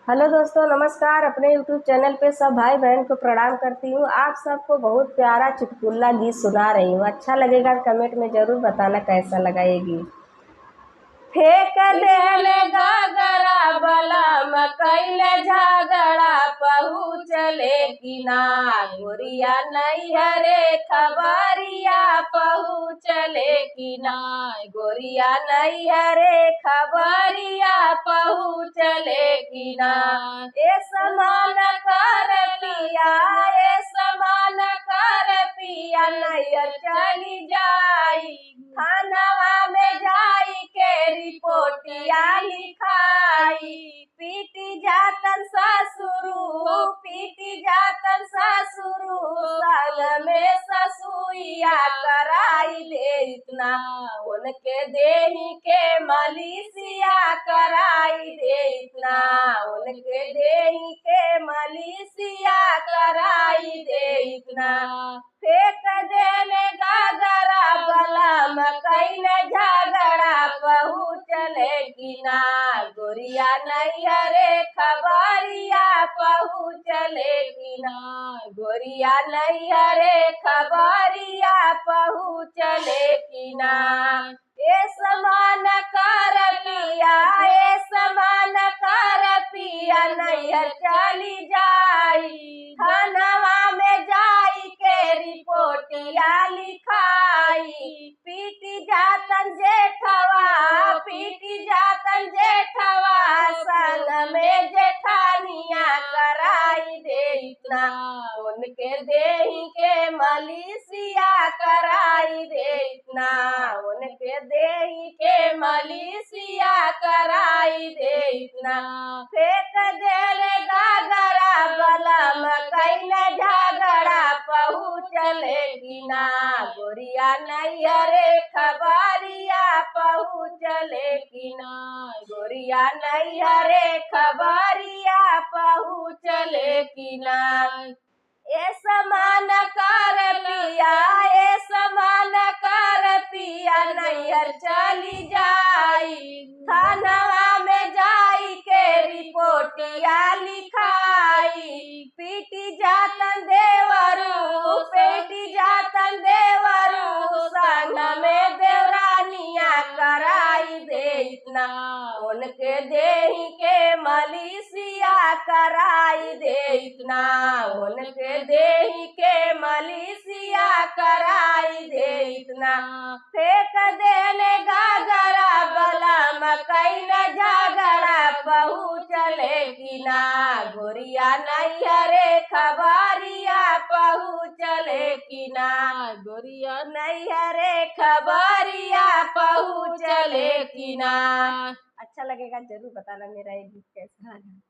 Hello दोस्तों, नमस्कार। अपने यूट्यूब चैनल पे सब भाई बहन को प्रणाम करती हूँ। आप सबको बहुत प्यारा चुटकुला गीत सुना रही हूँ। अच्छा लगेगा कमेंट में ज़रूर बताना कैसा लगा ये गीत। फेंक देले गगरा बलम कैले झगड़ा पहुँचले कि ना, गोरिया नैहरे खबरिया पहुँचले कि ना, गोरिया नैहरे खबरिया पहुँचले कि ना। ए समान कर पिया, ए समान कर पिया, नैहर चली जाई, थानवा में जाई के रिपोर्टिया लिखाई। पीटी जातन ससुरु, पीटी जातन ससुरु, संग में ससुइया कराई दे इतना, उनके देही के मलिसिया कराई दे इतना, उनके देही के मलिसिया कराई दे इतना। फेंक देले गगरा बलम कैले झगड़ा पहुँचले कि ना, गोरिया नैहरे खबरिया पहुँचले कि ना, गोरिया नैहरे खबरिया पहुँचले कि ना। ए समान कर पिया, ए समान कर पिया, नैहर चली जाई, थानवा में जाई के रिपोर्टिया लिखाई। पीटी जातन जेठवा, पीटी जातन जेठवा, संग में जेठानिया कराई दे इतना, उनके देही के मलिसिया कराई दे इतना, उनके देही के मलिसिया कराई दे इतना। फेंक देले गगरा बलम कैले झगड़ा पहुँचले कि ना, गोरिया नैहरे खबरिया पहुँचले कि ना, गोरिया नैहरे खबरिया पहुँचले कि ना। ए समान कर पिया, ए समान कर पिया, नैहर चली जाई, थानवा में जाई के रिपोर्टिया लिखाई। पीटी जातन देवरू, पीटी जातन देवरू, संग में देवरानिया कराई दे इतना, उनके देही के मलिसिया कराई दे इतना, उनके देही के मलिसिया कराई दे इतना। फेंक देले गगरा बलम कैले झगड़ा पहुँचले कि ना, गोरिया नैहरे खबरिया पहुँचले कि ना, गोरिया नैहरे खबरिया पहुँचले कि ना। अच्छा लगेगा जरूर बताना मेरा ये गीत कैसा लगा।